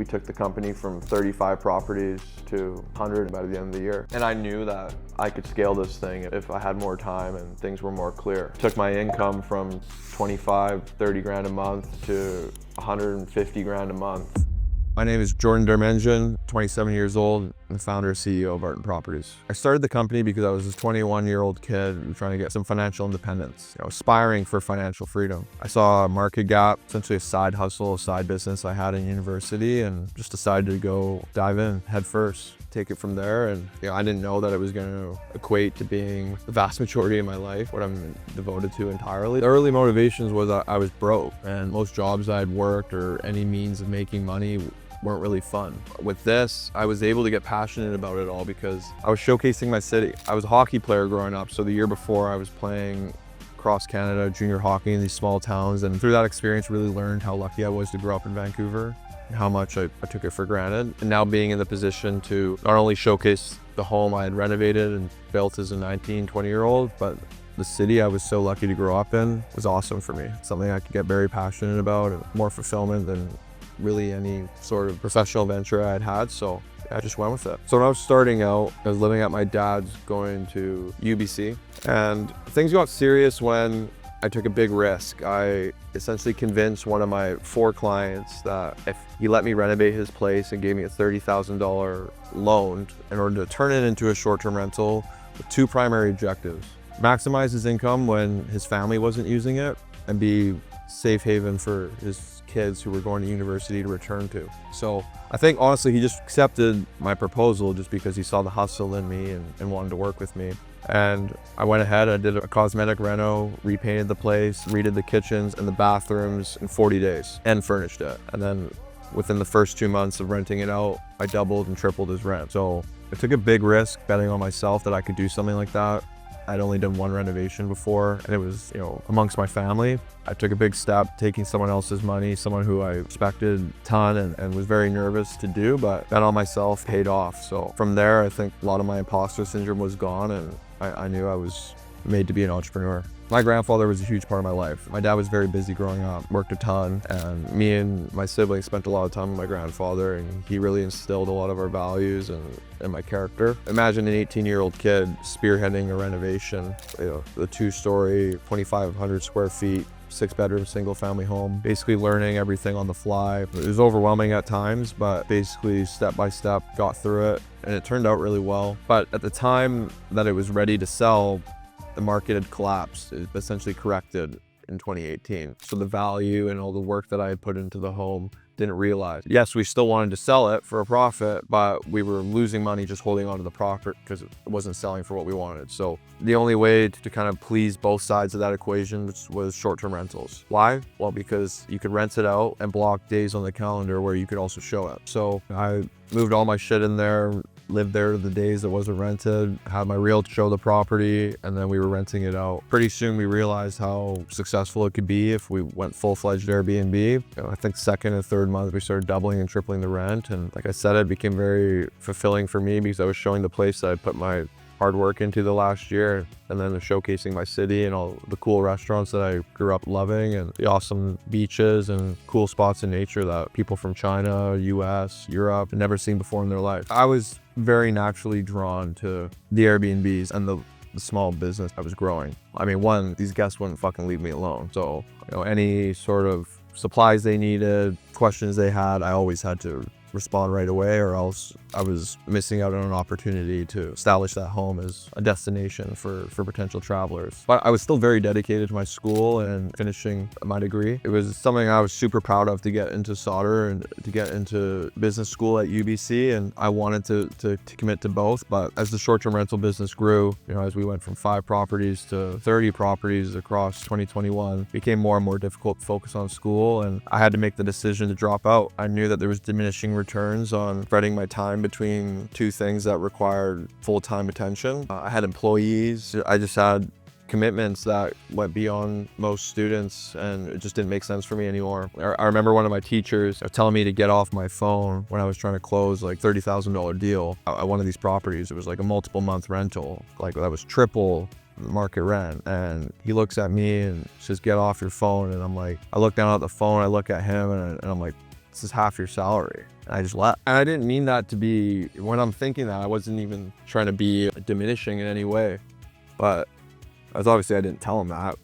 We took the company from 35 properties to 100 by the end of the year. And I knew that I could scale this thing if I had more time and things were more clear. Took my income from 25, 30 grand a month to 150 grand a month. My name is Jordan Dermenjian, 27 years old, and the founder and CEO of Arton Properties. I started the company because I was this 21-year-old kid trying to get some financial independence, aspiring for financial freedom. I saw a market gap, essentially a side hustle, a side business I had in university, and just decided to go dive in head first, take it from there. And I didn't know that it was going to equate to being the vast majority of my life, what I'm devoted to entirely. The early motivations was I was broke, and most jobs I had worked or any means of making money weren't really fun. With this, I was able to get passionate about it all because I was showcasing my city. I was a hockey player growing up, so the year before I was playing across Canada, junior hockey in these small towns, and through that experience really learned how lucky I was to grow up in Vancouver and how much I took it for granted. And now being in the position to not only showcase the home I had renovated and built as a 19, 20-year-old, but the city I was so lucky to grow up in was awesome for me. Something I could get very passionate about and more fulfillment than really any sort of professional venture I had, so I just went with it. So when I was starting out, I was living at my dad's going to UBC, and things got serious when I took a big risk. I essentially convinced one of my 4 clients that if he let me renovate his place and gave me a $30,000 loan in order to turn it into a short-term rental with 2 primary objectives: maximize his income when his family wasn't using it, and be safe haven for his kids who were going to university to return to. So I think honestly he just accepted my proposal just because he saw the hustle in me and wanted to work with me. And I went ahead, I did a cosmetic reno, repainted the place, redid the kitchens and the bathrooms in 40 days and furnished it. And then within the first 2 months of renting it out, I doubled and tripled his rent. So I took a big risk betting on myself that I could do something like that. I'd only done 1 renovation before, and it was, amongst my family. I took a big step, taking someone else's money, someone who I respected a ton and was very nervous to do, but bet on myself paid off. So from there, I think a lot of my imposter syndrome was gone, and I knew I was made to be an entrepreneur. My grandfather was a huge part of my life. My dad was very busy growing up, worked a ton, and me and my siblings spent a lot of time with my grandfather, and he really instilled a lot of our values and my character. Imagine an 18-year-old kid spearheading a renovation, the 2-story, 2,500 square feet, 6-bedroom, single-family home, basically learning everything on the fly. It was overwhelming at times, but basically step by step got through it, and it turned out really well. But at the time that it was ready to sell, the market had collapsed. It essentially corrected in 2018. So the value and all the work that I had put into the home didn't realize. Yes, we still wanted to sell it for a profit, but we were losing money just holding on to the profit because it wasn't selling for what we wanted. So the only way to kind of please both sides of that equation was short-term rentals. Why? Well, because you could rent it out and block days on the calendar where you could also show it. So I moved all my shit in there, lived there the days it wasn't rented, had my realtor show the property, and then we were renting it out. Pretty soon we realized how successful it could be if we went full-fledged Airbnb. I think second and third month we started doubling and tripling the rent, and like I said, it became very fulfilling for me because I was showing the place that I put my hard work into the last year, and then showcasing my city and all the cool restaurants that I grew up loving, and the awesome beaches and cool spots in nature that people from China, US, Europe had never seen before in their life. I was very naturally drawn to the Airbnbs and the small business I was growing. I mean, one, these guests wouldn't fucking leave me alone. So, any sort of supplies they needed, questions they had, I always had to respond right away, or else I was missing out on an opportunity to establish that home as a destination for potential travelers. But I was still very dedicated to my school and finishing my degree. It was something I was super proud of to get into Sauder and to get into business school at UBC, and I wanted to commit to both. But as the short-term rental business grew, as we went from 5 properties to 30 properties across 2021, it became more and more difficult to focus on school, and I had to make the decision to drop out. I knew that there was diminishing returns on spreading my time between 2 things that required full-time attention. I had employees. I just had commitments that went beyond most students, and it just didn't make sense for me anymore. I remember one of my teachers telling me to get off my phone when I was trying to close like $30,000 deal at one of these properties. It was like a multiple month rental, like that was triple market rent, and he looks at me and says, "Get off your phone." And I'm like, I look down at the phone, I look at him, and I'm like, this is half your salary. And I just left. And I didn't mean that to be, when I'm thinking that, I wasn't even trying to be diminishing in any way. But as obviously I didn't tell him that.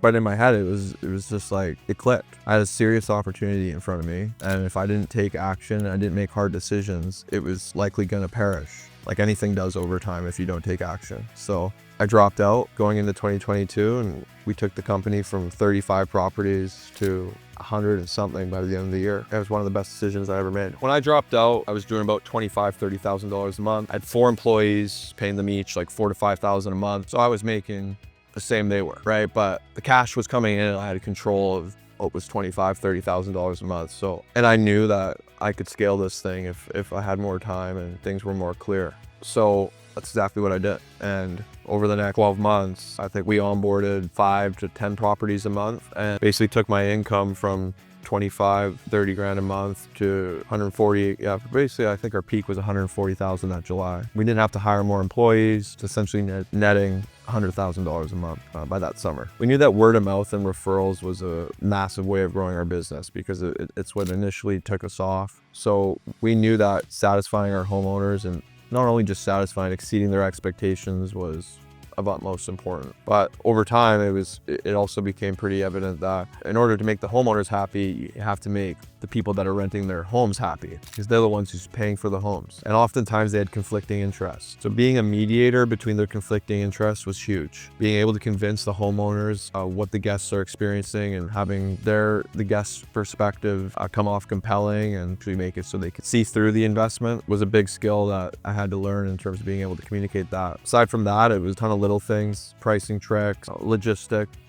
But in my head, it was just like, it clicked. I had a serious opportunity in front of me. And if I didn't take action, I didn't make hard decisions, it was likely gonna perish. Like anything does over time if you don't take action. So I dropped out going into 2022, and we took the company from 35 properties to 100 and something by the end of the year. It was one of the best decisions I ever made. When I dropped out, I was doing about $25,000, $30,000 a month. I had 4 employees, paying them each like $4,000 to $5,000 a month. So I was making the same they were, right? But the cash was coming in, and I had control of what was $25,000, $30,000 a month. So, and I knew that I could scale this thing if I had more time and things were more clear. So that's exactly what I did. And over the next 12 months, I think we onboarded 5 to 10 properties a month, and basically took my income from 25, 30 grand a month to 140. Yeah, basically I think our peak was 140,000 that July. We didn't have to hire more employees, essentially netting $100,000 a month by that summer. We knew that word of mouth and referrals was a massive way of growing our business because it's what initially took us off. So we knew that satisfying our homeowners, and not only just satisfying, exceeding their expectations, was of utmost important. But over time, it also became pretty evident that in order to make the homeowners happy, you have to make the people that are renting their homes happy, because they're the ones who's paying for the homes. And oftentimes they had conflicting interests. So being a mediator between their conflicting interests was huge. Being able to convince the homeowners what the guests are experiencing, and having the guest's perspective come off compelling and actually make it so they could see through the investment was a big skill that I had to learn in terms of being able to communicate that. Aside from that, it was a ton of little things, pricing tricks,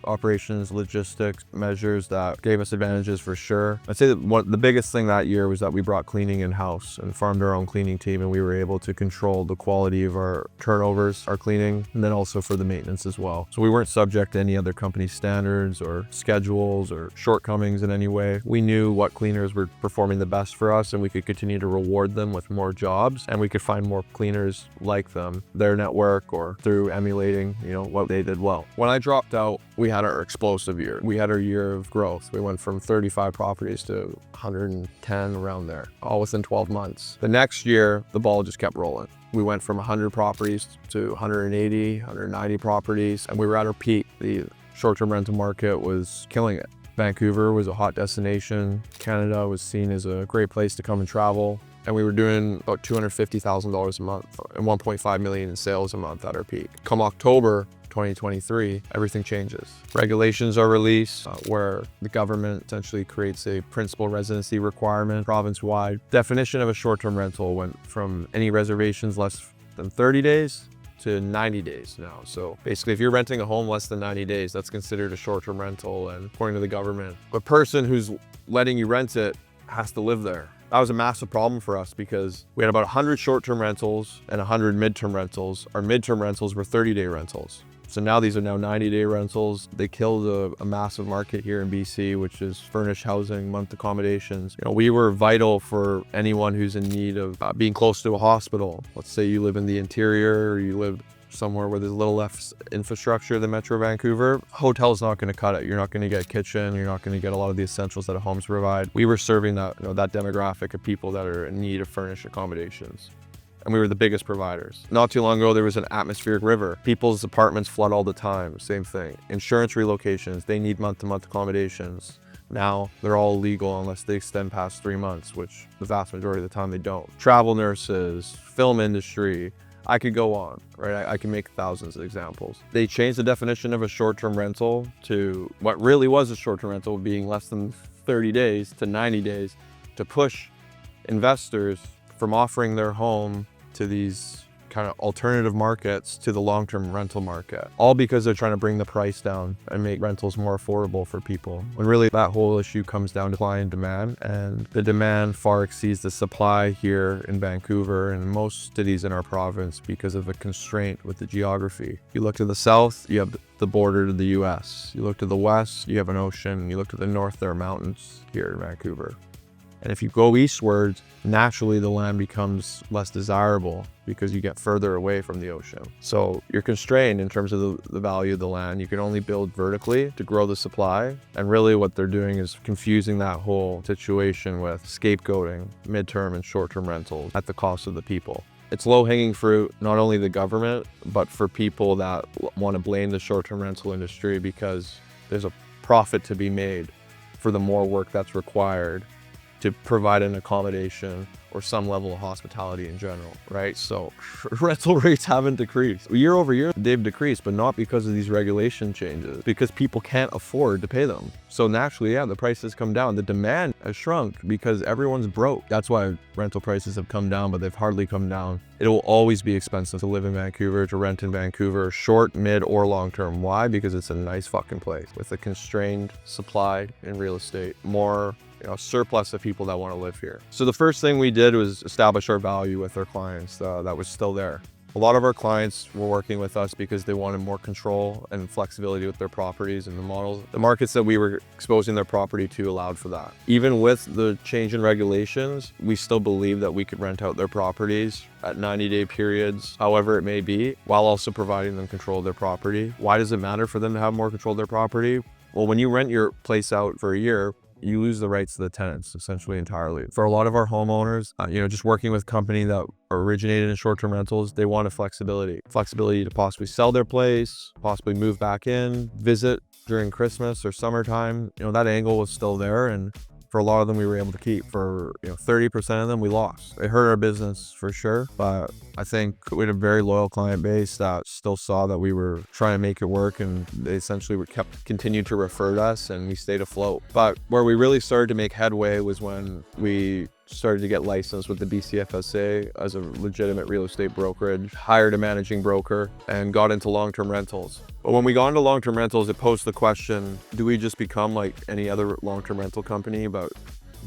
operations logistics measures that gave us advantages for sure. I'd say that the biggest thing that year was that we brought cleaning in-house and farmed our own cleaning team, and we were able to control the quality of our turnovers, our cleaning, and then also for the maintenance as well. So we weren't subject to any other company standards or schedules or shortcomings in any way. We knew what cleaners were performing the best for us, and we could continue to reward them with more jobs, and we could find more cleaners like them, their network, or through emulating, what they did well. When I dropped out, we had our explosive year. We had our year of growth. We went from 35 properties to 110, around there, all within 12 months. The next year, the ball just kept rolling. We went from 100 properties to 180, 190 properties, and we were at our peak. The short-term rental market was killing it. Vancouver was a hot destination. Canada was seen as a great place to come and travel. And we were doing about $250,000 a month and $1.5 million in sales a month at our peak. Come October 2023, everything changes. Regulations are released where the government essentially creates a principal residency requirement province-wide. Definition of a short-term rental went from any reservations less than 30 days to 90 days now. So basically, if you're renting a home less than 90 days, that's considered a short-term rental. And according to the government, the person who's letting you rent it has to live there. That was a massive problem for us because we had about 100 short-term rentals and 100 midterm rentals. Our midterm rentals were 30-day rentals. So now these are now 90-day rentals. They killed a massive market here in BC, which is furnished housing, month accommodations. We were vital for anyone who's in need of being close to a hospital. Let's say you live in the interior, or you live somewhere where there's a little less infrastructure than Metro Vancouver. Hotel's not going to cut it. You're not going to get a kitchen. You're not going to get a lot of the essentials that homes provide. We were serving that demographic of people that are in need of furnished accommodations. And we were the biggest providers. Not too long ago, there was an atmospheric river. People's apartments flood all the time, same thing. Insurance relocations, they need month-to-month accommodations. Now, they're all legal unless they extend past 3 months, which the vast majority of the time they don't. Travel nurses, film industry, I could go on, right? I can make thousands of examples. They changed the definition of a short-term rental to what really was a short-term rental, being less than 30 days to 90 days, to push investors from offering their home to these kind of alternative markets to the long-term rental market, all because they're trying to bring the price down and make rentals more affordable for people. When really that whole issue comes down to supply and demand, and the demand far exceeds the supply here in Vancouver and most cities in our province because of a constraint with the geography. You look to the south, you have the border to the US. You look to the west, you have an ocean. You look to the north, there are mountains here in Vancouver. And if you go eastward, naturally the land becomes less desirable because you get further away from the ocean. So you're constrained in terms of the value of the land. You can only build vertically to grow the supply. And really what they're doing is confusing that whole situation with scapegoating midterm and short-term rentals at the cost of the people. It's low-hanging fruit, not only the government, but for people that want to blame the short-term rental industry because there's a profit to be made for the more work that's required to provide an accommodation or some level of hospitality in general, right? So rental rates haven't decreased. Year over year, they've decreased, but not because of these regulation changes, because people can't afford to pay them. So naturally, yeah, the prices come down. The demand has shrunk because everyone's broke. That's why rental prices have come down, but they've hardly come down. It will always be expensive to live in Vancouver, to rent in Vancouver, short, mid, or long term. Why? Because it's a nice fucking place with a constrained supply in real estate. More surplus of people that want to live here. So the first thing we did was establish our value with our clients that was still there. A lot of our clients were working with us because they wanted more control and flexibility with their properties and the models. The markets that we were exposing their property to allowed for that. Even with the change in regulations, we still believe that we could rent out their properties at 90-day periods, however it may be, while also providing them control of their property. Why does it matter for them to have more control of their property? Well, when you rent your place out for a year, you lose the rights to the tenants essentially entirely. For a lot of our homeowners, just working with company that originated in short-term rentals, they wanted flexibility to possibly sell their place, possibly move back in, visit during Christmas or summertime. That angle was still there, and for a lot of them we were able to keep. For 30% of them we lost. It hurt our business for sure, but I think we had a very loyal client base that still saw that we were trying to make it work, and they essentially continued to refer to us, and we stayed afloat. But where we really started to make headway was when we started to get licensed with the BCFSA as a legitimate real estate brokerage, hired a managing broker, and got into long-term rentals. But when we got into long-term rentals, it posed the question, do we just become like any other long-term rental company? But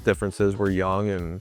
differences, we're young and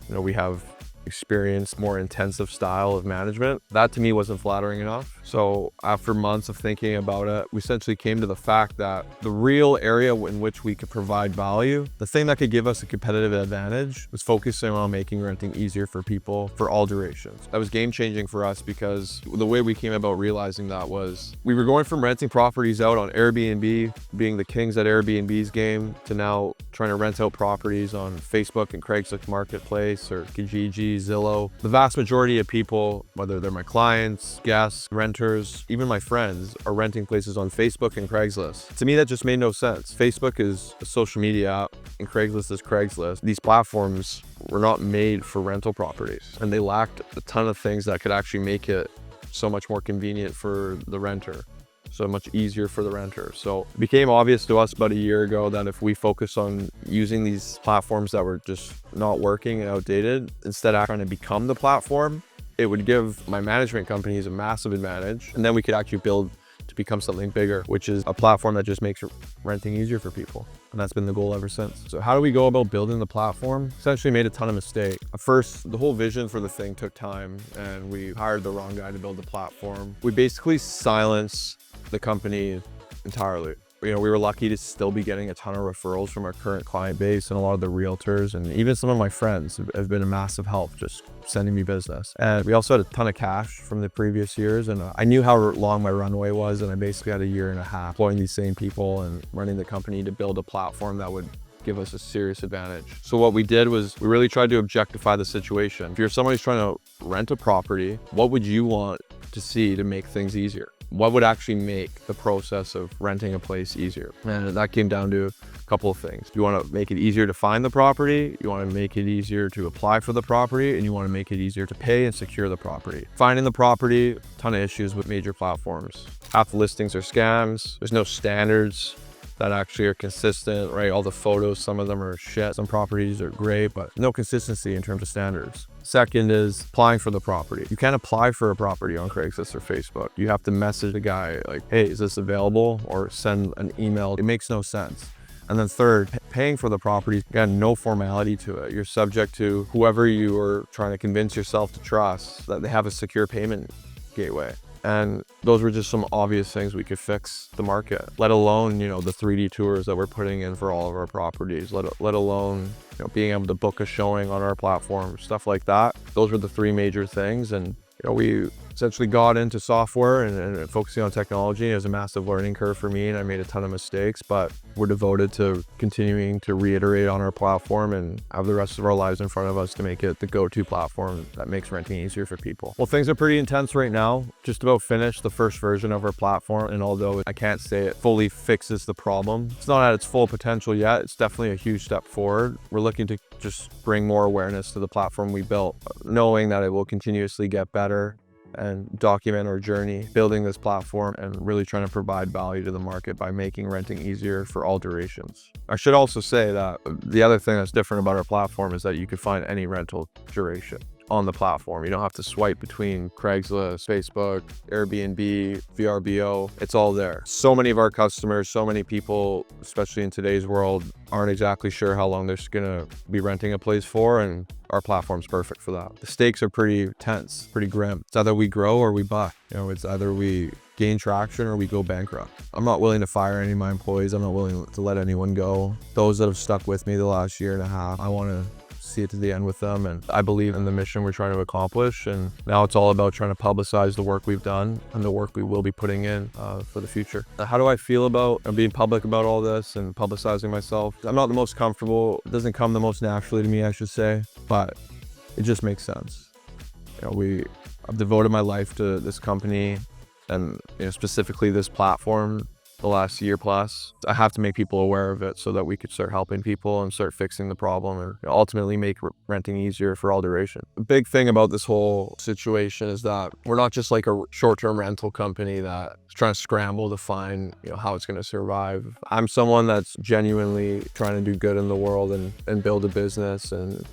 we have experienced more intensive style of management. That to me wasn't flattering enough. So after months of thinking about it, we essentially came to the fact that the real area in which we could provide value, the thing that could give us a competitive advantage, was focusing on making renting easier for people for all durations. That was game changing for us because the way we came about realizing that was we were going from renting properties out on Airbnb, being the kings at Airbnb's game, to now trying to rent out properties on Facebook and Craigslist Marketplace or Kijiji, Zillow. The vast majority of people, whether they're my clients, guests, renters, even my friends, are renting places on Facebook and Craigslist. To me, that just made no sense. Facebook is a social media app and Craigslist is Craigslist. These platforms were not made for rental properties, and they lacked a ton of things that could actually make it so much more convenient for the renter, so much easier for the renter. So it became obvious to us about a year ago that if we focus on using these platforms that were just not working and outdated, instead of trying to become the platform, it would give my management companies a massive advantage. And then we could actually build to become something bigger, which is a platform that just makes renting easier for people. And that's been the goal ever since. So how do we go about building the platform? Essentially made a ton of mistakes. At first, the whole vision for the thing took time, and we hired the wrong guy to build the platform. We basically silenced the company entirely. We were lucky to still be getting a ton of referrals from our current client base, and a lot of the realtors and even some of my friends have been a massive help just sending me business. And we also had a ton of cash from the previous years, and I knew how long my runway was, and I basically had a year and a half employing these same people and running the company to build a platform that would give us a serious advantage. So what we did was we really tried to objectify the situation. If you're somebody who's trying to rent a property, what would you want to see to make things easier? What would actually make the process of renting a place easier? And that came down to a couple of things. You want to make it easier to find the property, you want to make it easier to apply for the property, and you want to make it easier to pay and secure the property. Finding the property, a ton of issues with major platforms. Half the listings are scams. There's no standards that actually are consistent, right? All the photos, some of them are shit. Some properties are great, but no consistency in terms of standards. Second is applying for the property. You can't apply for a property on Craigslist or Facebook. You have to message the guy like, hey, is this available? Or send an email. It makes no sense. And then third, paying for the property, again, no formality to it. You're subject to whoever you are trying to convince yourself to trust that they have a secure payment gateway. And those were just some obvious things we could fix the market, let alone, you know, the 3D tours that we're putting in for all of our properties, let alone, you know, being able to book a showing on our platform, stuff like that. Those were the three major things. And, you know, we essentially got into software and focusing on technology. It was a massive learning curve for me, and I made a ton of mistakes, but we're devoted to continuing to reiterate on our platform and have the rest of our lives in front of us to make it the go-to platform that makes renting easier for people. Well, things are pretty intense right now. Just about finished the first version of our platform, and although I can't say it fully fixes the problem, it's not at its full potential yet. It's definitely a huge step forward. We're looking to just bring more awareness to the platform we built, knowing that it will continuously get better, and document our journey building this platform and really trying to provide value to the market by making renting easier for all durations. I should also say that the other thing that's different about our platform is that you could find any rental duration on the platform. You don't have to swipe between Craigslist, Facebook, Airbnb, VRBO. It's all there. So many of our customers, so many people, especially in today's world, aren't exactly sure how long they're gonna be renting a place for, and our platform's perfect for that. The stakes are pretty tense, pretty grim. It's either we grow or we buy. You know, it's either we gain traction or we go bankrupt. I'm not willing to fire any of my employees. I'm not willing to let anyone go. Those that have stuck with me the last year and a half, I want to see it to the end with them, and I believe in the mission we're trying to accomplish. And now it's all about trying to publicize the work we've done and the work we will be putting in for the future. How do I feel about being public about all this and publicizing myself? I'm not the most comfortable. It doesn't come the most naturally to me, I should say, but it just makes sense. You know, I've devoted my life to this company and, you know, specifically this platform the last year plus. I have to make people aware of it so that we could start helping people and start fixing the problem and ultimately make renting easier for all duration. The big thing about this whole situation is that we're not just like a short-term rental company that's trying to scramble to find, you know, how it's going to survive. I'm someone that's genuinely trying to do good in the world and build a business and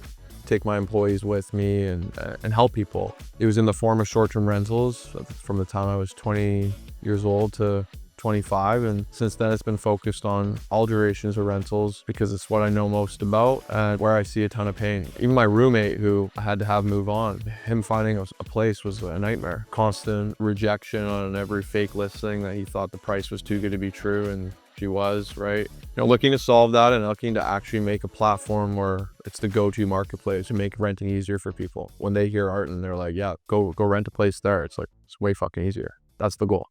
take my employees with me and help people. It was in the form of short-term rentals from the time I was 20 years old to 25, and since then it's been focused on all durations of rentals because it's what I know most about and where I see a ton of pain. Even my roommate, who I had to have move on, him finding a place was a nightmare. Constant rejection on every fake listing that he thought the price was too good to be true, and she was, right? You know, looking to solve that and looking to actually make a platform where it's the go-to marketplace to make renting easier for people. When they hear Arten, they're like, yeah, go rent a place there. It's like, it's way fucking easier. That's the goal.